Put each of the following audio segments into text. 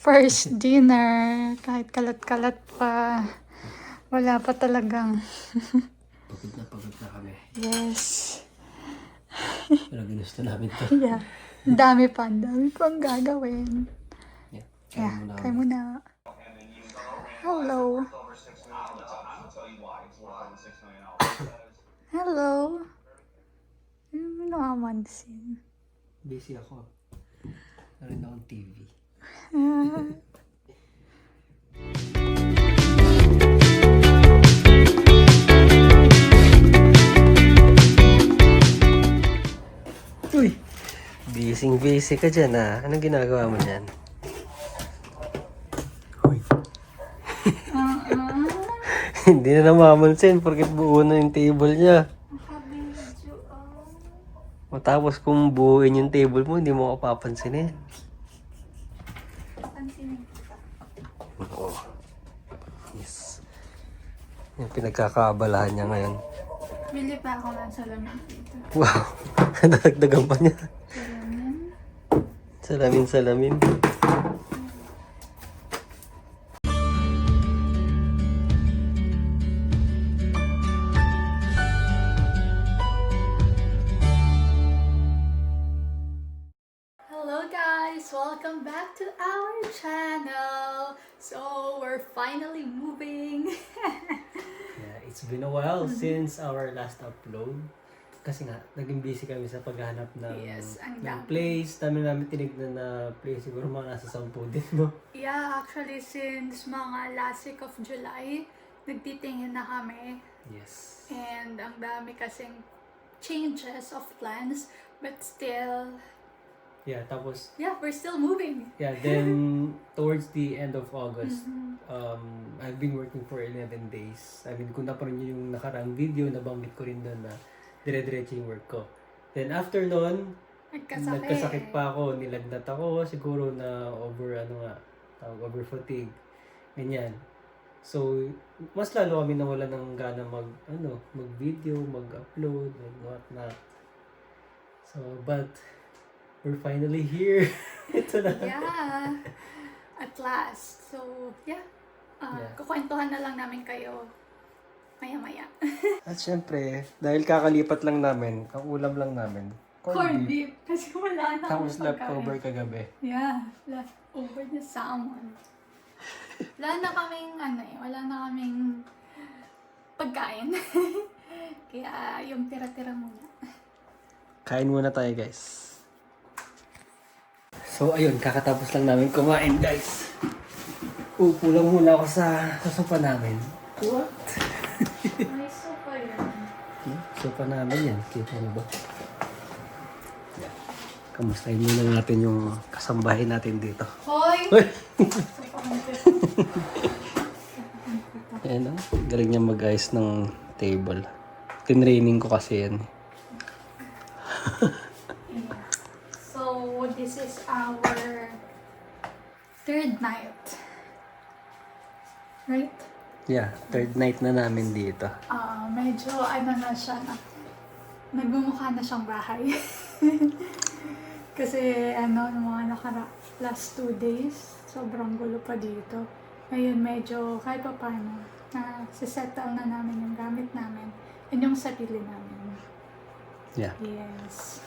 first dinner. Kahit kalat-kalat pa. Wala pa talagang. Pagod na kami. Yes. Pero ginusto namin to. Yeah. Ang dami pang gagawin. Yeah. Yeah, kayo muna. Hello. Hello. Ano nakamansin? Busy ako. Narin akong TV. Uy! Busy ka dyan ah. Anong ginagawa mo dyan? Uy! Hindi na namamansin porket buo na yung table niya. Matapos kung buuin yung table mo, hindi mo ako papansinin. Pansinin. Oo. Yes. Yung pinagkakaabalahan niya ngayon. Bili pa ako ng salamin dito. Wow! Nadagdagan pa niya. Salamin. Salamin. Hello guys! Welcome back to our channel! So, we're finally moving! Yeah, it's been a while since our last upload. Kasi nga, naging busy kami sa paghahanap ng, Yes, ang ng dami. place. Dami namin tinignan na place. Siguro mga nasa 10 din, no? Yeah, actually since mga last week of July, nagtitingin na kami. Yes. And ang dami kasing changes of plans, but still, Yeah, tapos, yeah, we're still moving. yeah, then towards the end of August, I've been working for 11 days. I mean, kung naparoon nyo yung nakaraang video, nabanggit ko rin doon na dire-diretso yung work ko. Then after nun, nagkasakit pa ako, nilagnat ako, siguro na over fatigue. Ganyan. So, mas lalo kami nawala ng gana mag-video, mag-upload, and whatnot. So, but, we're finally here. Ito na. Yeah, at last. So, yeah. Kukwentuhan na lang namin kayo maya-maya. At syempre, dahil kakalipat lang namin, ang ulam lang namin, Corned beef. Kasi wala na tapos akong leftover pagkain. kagabi. Yeah, leftover na salmon. Wala na kaming pagkain. Kaya yung tira-tira muna. Kain muna tayo, guys. So, ayun, kakatapos lang namin kumain, guys. Upo lang muna ako sa sopa namin. What? May sopa yan. Sopa namin yan. Kita mo ba? Kamustahin muna natin yung kasambahin natin dito. Hoy! Uy! Sopa kompleto. Ayan o. Galing niya mag-ayos ng table. Tinraining ko kasi yan. So, this is our third night. Right? Yeah, third night na namin dito. Medyo na siya na. Nagmumukha na siyang bahay. Kasi nung mga last 2 days, sobrang gulo pa dito. Ngayon medyo kahit pa paano, sisettle na namin yung gamit namin and yung sarili namin. Yeah. Yes.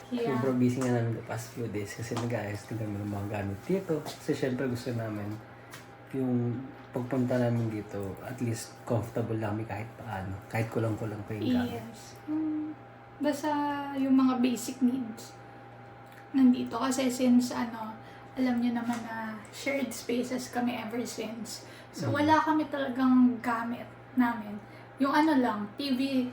Yeah. Sobrang busy nga namin the past few days kasi nag-ayos din kami ng mga gamit dito. Kasi syempre gusto namin yung pagpunta namin dito, at least comfortable lang kami kahit paano. Kahit kulang-kulang pa yung gamit. Yes. Basta yung mga basic needs nandito. Kasi since alam niyo naman na shared spaces kami ever since. So wala kami talagang gamit namin. Yung lang, TV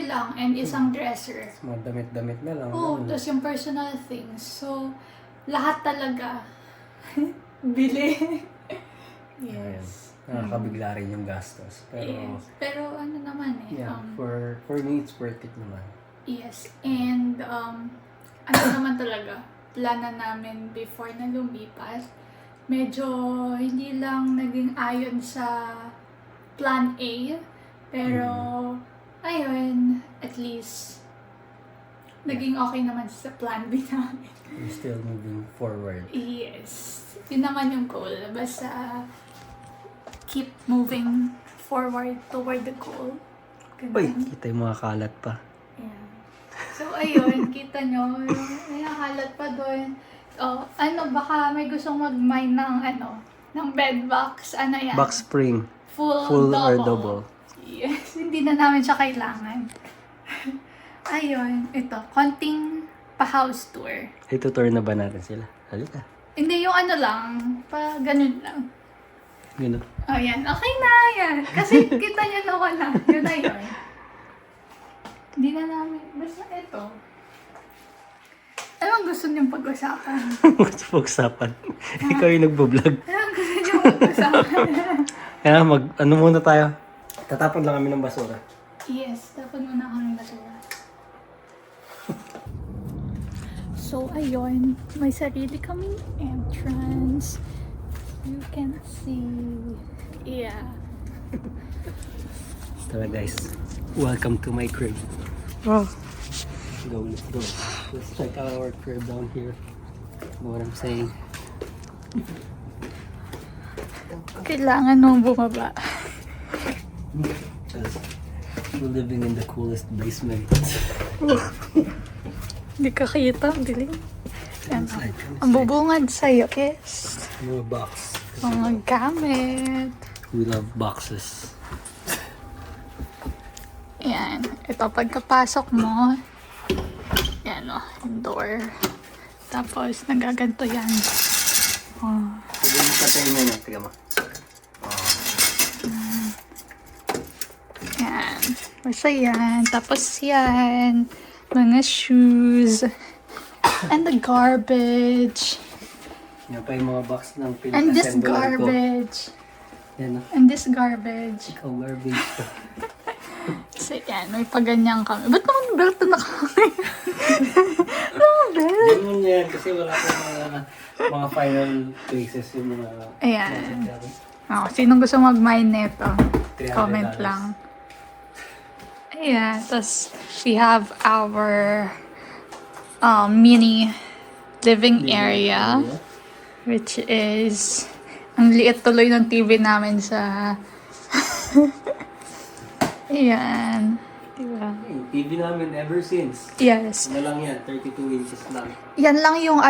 lang and isang dresser. Mga damit-damit na lang. Oo, tapos yung personal things. So, lahat talaga. Bili. Yes. Nakakabigla rin yung gastos. Pero, Yes. Pero naman yeah, for me, it's worth it naman. Yes. And, naman talaga, planan namin before na lumipat, medyo hindi lang naging ayon sa plan A, pero, ayun, at least, naging okay naman sa plan B namin. We're still moving forward. Yes. Yun naman yung goal. Basta keep moving forward toward the goal. Ganun. Uy, kita yung mga kalat pa. Yeah. So, ayun, kita nyo, may nakalat pa doon. Oh, baka may gustong mag-mine ng, ng bed box. Ano yan? Box spring. Full or double. double. Yes, hindi na namin siya kailangan. Ayun, ito, konting pa-house tour. Itutour na ba natin sila? Halika. Hindi, yung lang, pa ganun lang. Ganun. Oh, yan. Okay na, yan. Kasi kita nyo na wala. Yun na yun. Hindi na namin, basta ito. Anong gusto niyong pag-usapan? Gusto pag-usapan. Ikaw yung nagbo-vlog. Anong gusto niyong pag-usapan? Kaya ano muna tayo? Tatapon lang kami ng basura. Yes, dapat muna kami basura. So, ayun. May sarili kaming entrance. You can see. Yeah. Tara guys, welcome to my crib. Wow. Let's go. Let's check out our crib down here. Know what I'm saying? Kailangan nung bumaba. Because we're living in the coolest basement. Hindi ka kita, dilim. Yan. Inside, Ang bubungad sa'yo is More box. mga gamit. We love boxes. Yan. Ito, pagkapasok mo, yan o, yung door. Tapos, nagaganto yan. Oh. Sabi mo patay mo na. Tiga mo. Yan. Basta yan. Tapos yan. Mga shoes. And the garbage. Yan pa yung mga box ng And this pinaka-assembler ko. garbage. Yan o. And this garbage. Ikaw garbage ko. So yan, may paganyan kami. Ba't naman belt na kami? Ano belt? Diyan mo yan kasi wala pa mga final places yung mga... Ayan. Oh, sinong gusto mag-mine nito? $300. Comment lang. Ayan. Tapos, we have our mini living area. Which is, ang liit tuloy ng TV namin sa... Ayan. Diba? Yung TV namin ever since. Yes. Ano lang yan, 32 inches lang. Yan lang yung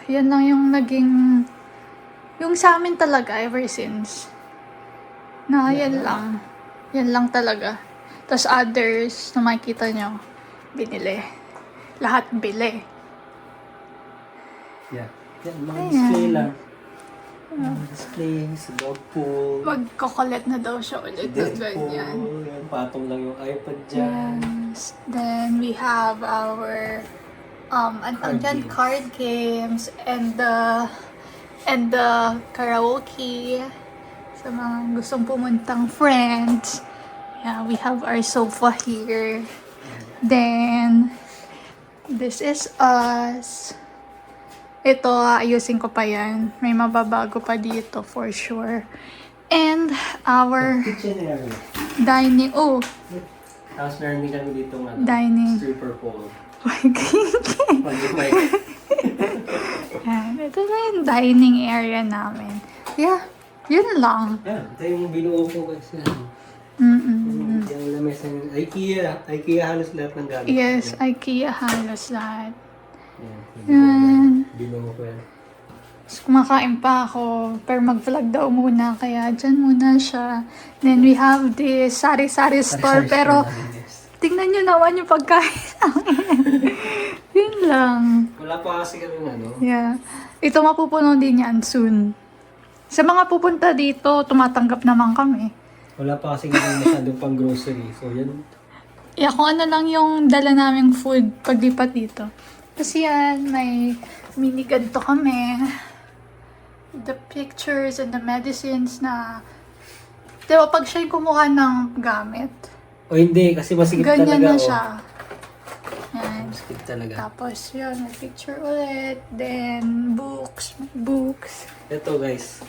yan lang yung naging, yung sa amin talaga ever since. Na, yan lang. Yan lang talaga. Tapos others, na makikita nyo, binili. Lahat bili. Yeah. Yan, mga Ayan. display lang. Mga display, sa dog pool. Magkokolet na daw siya ulit ng Deadpool, ganyan. yan, patong lang yung iPad dyan. Yes. Then we have our andyan, card games and the karaoke sa mga gustong pumuntang friends. Yeah, we have our sofa here. Then this is us. Ito, ayusin ko pa yan. May mababago pa dito for sure. And our Kitchen area. dining. Oh, Tapos meron din kami dito nga. Dining. Stripper pole. my God. Pag yung mic. Yan. Ito na yung dining area namin. Yeah, yun lang. Yan, ito yung binuo ko guys. Yan. Yung lamesa ng IKEA. IKEA halos lahat ng gamit. Yes, IKEA halos lahat. Yan. Yan. Binuo ko yan. Tapos kumakain pa ako, pero mag-vlog daw muna, kaya dyan muna siya. Then we have this sari-sari store, pero tingnan nyo naman yung pagkain namin. Yun lang. Wala pa kasi kami ano. Yeah. Ito mapupuno din yan soon. Sa mga pupunta dito, tumatanggap naman kami. Wala pa kasi kami masyadong pang grocery. So yan. Yeah, kung ano lang yung dala naming food paglipat dito. Kasi yan, may mini ganito kami. The pictures and the medicines na... Diba, pag siya yung kumuha ng gamit, O hindi, kasi masigit ganyan talaga. na siya. Yan. Masigit talaga. Tapos yun, may picture ulit. Then, books. May books. Ito guys,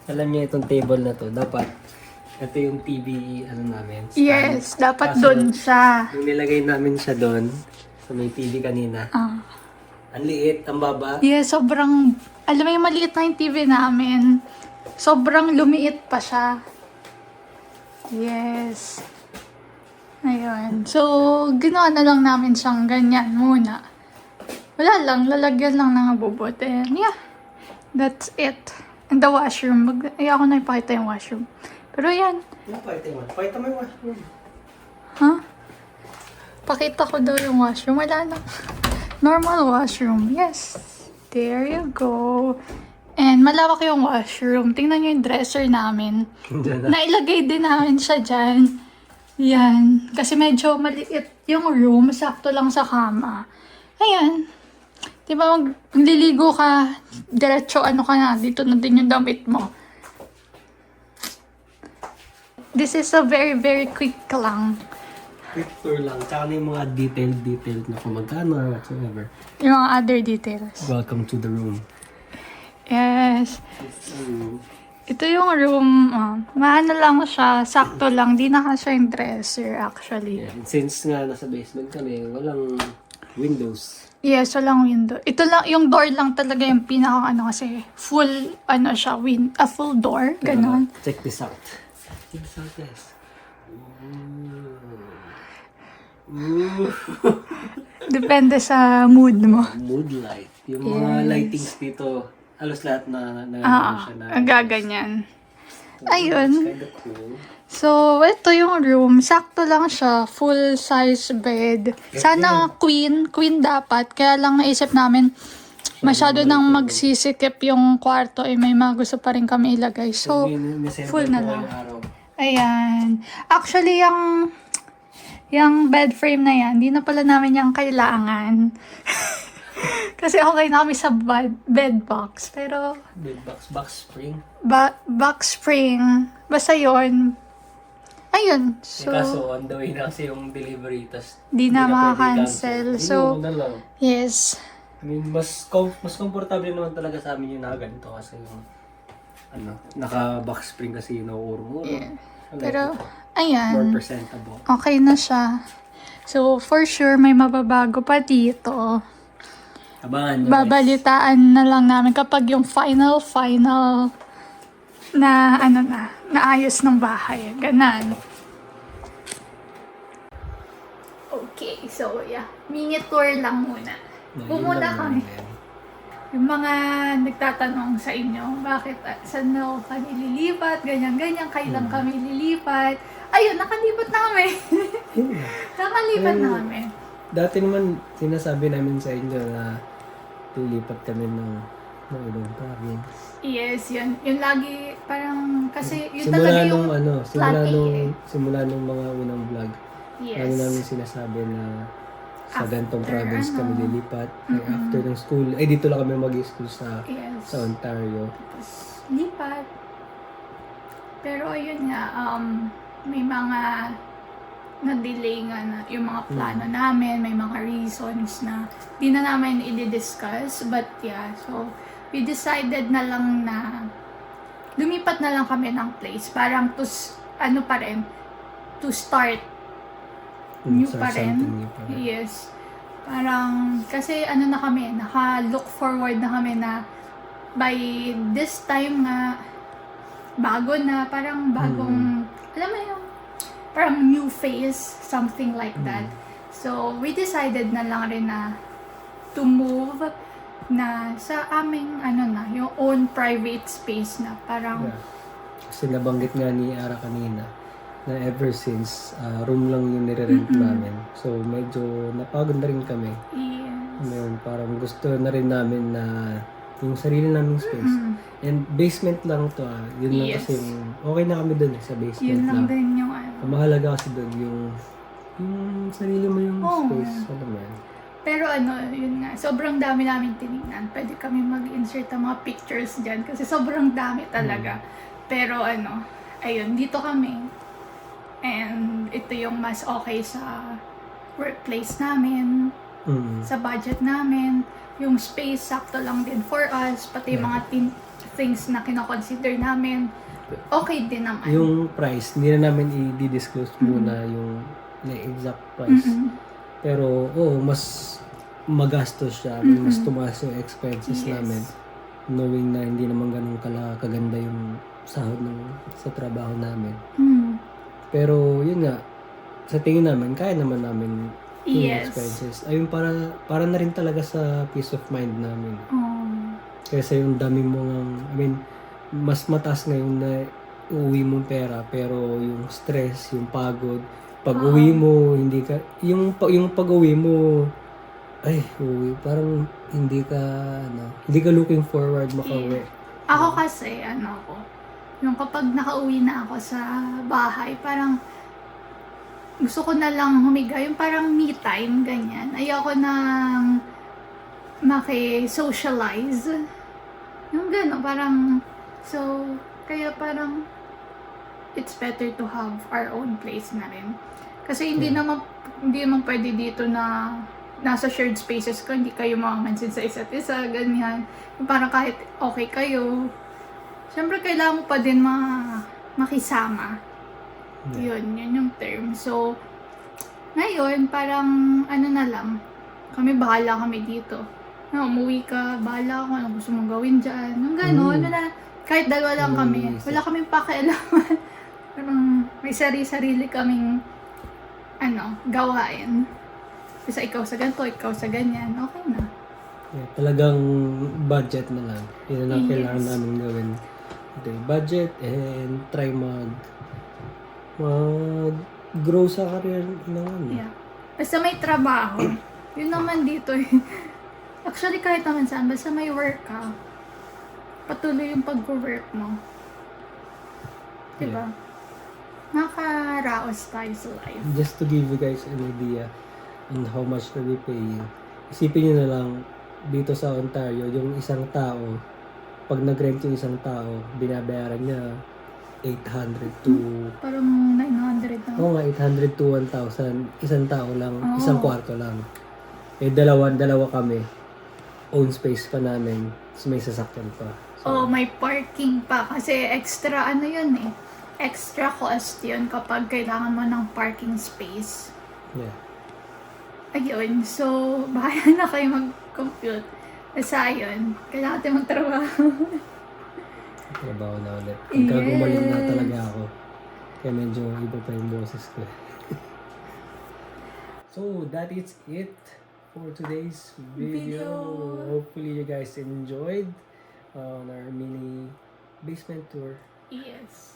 alam niyo itong table na to, dapat ito yung TV ano namin. stand. Yes, dapat Kaso, doon siya. Yung nilagay namin siya doon, So may TV kanina. Ah. Ang liit, ang baba. Yes, sobrang, alam mo yung maliit na yung TV namin. Sobrang lumiit pa siya. Yes. Ayun. So, ginawa na lang namin siyang ganyan muna. Wala lang, lalagyan lang ng abubot. And yeah, that's it. And the washroom. Ayoko na ipakita yung washroom. Pero yan. Ano pakita mo? Pakita mo yung washroom. Huh? Pakita ko daw yung washroom. Wala lang. Normal washroom. Yes. There you go. And malawak yung washroom. Tingnan nyo yung dresser namin. Diyan na. Nailagay din namin siya dyan. Yan. Kasi medyo maliit yung room. Sakto lang sa kama. Ayan. Diba, magliligo ka, diretso ano ka na, dito na din yung damit mo. This is a very, very quick lang. Quick tour lang. Tsaka na yung mga detailed na kung magkano or whatsoever. Yung mga other details. Welcome to the room. Yes. It's a room. Ito yung room. Maano lang siya, sakto lang. Di na siya yung dresser actually. Yeah. Since nga nasa basement kami, walang windows. Yes, walang window. Ito lang, yung door lang talaga yung pinaka ano kasi full, ano siya, a full door. Ganon. Check this out. Check this out, guys. Ooh. Depende sa mood mo. Mood light. Yung mga lightings dito, halos lahat na siya na. Ang gaganyan. Ayun. It's kinda cool. So, ito yung room. Sakto lang siya. Full size bed. Sana queen. Queen dapat. Kaya lang naisip namin, masyado nang magsisikip yung kwarto. May mga gusto pa rin kami ilagay. So, full na lang. Ayan. Actually, yung bed frame na yan, di na pala namin yung kailangan. Kasi okay na kami sa bed box. Pero, Bed box spring. box spring. Basta yun. Ayun. So, Kaso on the way na kasi yung delivery, tas di na pwede maka-cancel. i-cancel. So, Yun na lang. yes. I mean, mas komportable naman talaga sa amin yung nakaganito kasi yung naka-box spring kasi yung nauurong-urong. Yeah. Ano, Pero, more ayan. presentable. Okay na siya. So, for sure, may mababago pa dito. Abangan nyo, guys. Babalitaan na lang namin kapag yung final na naayos ng bahay. Ganan. Okay, so yeah. Mini tour lang muna. Pumunta kami. Yung mga nagtatanong sa inyo, bakit saan na kami lilipat, ganyan-ganyan, kailan kami lilipat. Ayun, nakalipat na kami. Nakalipat na kami. Dati naman, sinasabi namin sa inyo na lilipat kami ng ibang province. Yes, yun. Yun lagi, parang, kasi yun Simula talaga nung yung simula nung mga unang vlog, yes. lagi namin sinasabi na sa gantong After, province kami ano, lilipat. After ng school, dito lang kami mag-school sa Yes. Ontario. Tapos, lipat. Pero ayun nga, may mga na-delay nga na yung mga plano namin, may mga reasons na di na namin i-discuss. But yeah, so we decided na lang na lumipat na lang kami ng place. Parang to start new pa rin. New pa rin. Yes. Parang, kasi na kami, naka-look forward na kami na by this time nga, bago na, parang bagong, alam mo yung, parang new phase, something like that. So, we decided na lang rin na to move na sa aming, yung own private space na. Parang, Yeah. Kasi nabanggit nga ni Ara kanina na ever since room lang yung nire-rent namin. So medyo napagod na rin kami. yes. Ngayon parang gusto na rin namin na yung sarili naming space. And basement lang to Yun lang Yes. kasi okay na kami dun sa basement Yun lang lang. din yung Ang mahalaga kasi dun yung sarili mo yung Oo. space. Alam mo yan. Pero yun nga, sobrang dami namin tinignan. Pwede kami mag-insert ng mga pictures dyan kasi sobrang dami talaga. Pero ayun, dito kami. And ito yung mas okay sa workplace namin, sa budget namin. Yung space, sakto lang din for us. Pati yung mga things na kinoconsider namin, okay din naman. Yung price, hindi na namin i-disclose muna yung exact price. Pero, mas magastos siya. Mas tumaas yung expenses Yes. namin. Knowing na hindi naman ganun kaganda yung sahod sa trabaho namin. Mm. Pero, yun nga, sa tingin namin, kaya naman namin yung Yes. expenses. Ayun, para na rin talaga sa peace of mind namin. Oh. Kasi yung dami mas mataas ngayon na uuwi mong pera, pero yung stress, yung pagod, pag uwi mo, yung pag-uwi mo, parang hindi ka looking forward makauwi. Ako kasi, yung kapag nakauwi na ako sa bahay, parang gusto ko na lang humiga, yung parang me time, ganyan. Ayoko nang maki-socialize. Yung gano'n, parang, kaya parang, it's better to have our own place na rin. Kasi hindi naman pwede dito na nasa shared spaces ko, hindi kayo makamansin sa isa't isa, ganyan. Yung parang kahit okay kayo, syempre kailangan mo pa din makisama. Yun yung term. So, ngayon, parang na lang, bahala kami dito. Umuwi ka, bahala ako, ano gusto mong gawin dyan. Yung gano'n, kahit dalawa lang kami, wala kaming pakialaman. Parang may sarili kaming, gawain. Kasi ikaw sa ganito, ikaw sa ganyan, okay na. Yeah, talagang budget na lang. Yun na lang Yes. kailangan namin gawin. Budget and try mag-grow sa career naman. Yeah. Basta may trabaho. Yun naman dito eh. Actually, kahit naman saan, basta may work ka, patuloy yung pag-work mo. Diba? Makaraos tayo sa life. Just to give you guys an idea on how much are we paying. Isipin nyo na lang, dito sa Ontario, yung isang tao, pag nag-rent yung isang tao, binabayaran niya 800 to... Parang 900 na. Oo nga, 800 to 1,000. Isang tao lang, isang kwarto lang. Dalawa kami. Own space pa namin. So, may sasakyan pa. May parking pa. Kasi extra yun eh. Extra cost yun kapag kailangan mo ng parking space. Yeah. Ayun. So, bahala na kayo mag-compute. Basta yun. Kailangan natin magtrabaho. Trabaho na ulit. Pagkagumaling na talaga ako. Kaya medyo iba pa yung boses ko. So, that is it for today's video. Hopefully, you guys enjoyed on our mini basement tour. Yes.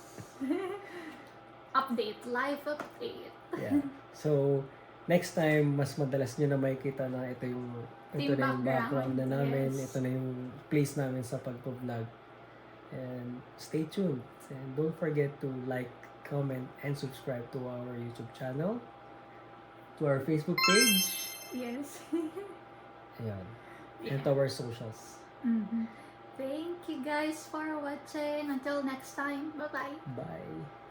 Live update. Yeah. So, next time, mas madalas nyo na makikita na ito na yung background na namin. Yes. Ito na yung place namin sa pagpo-vlog. And stay tuned. And don't forget to like, comment, and subscribe to our YouTube channel, to our Facebook page, Yes. ayan, and to our socials. Thank you guys for watching. Until next time. Bye-bye. Bye!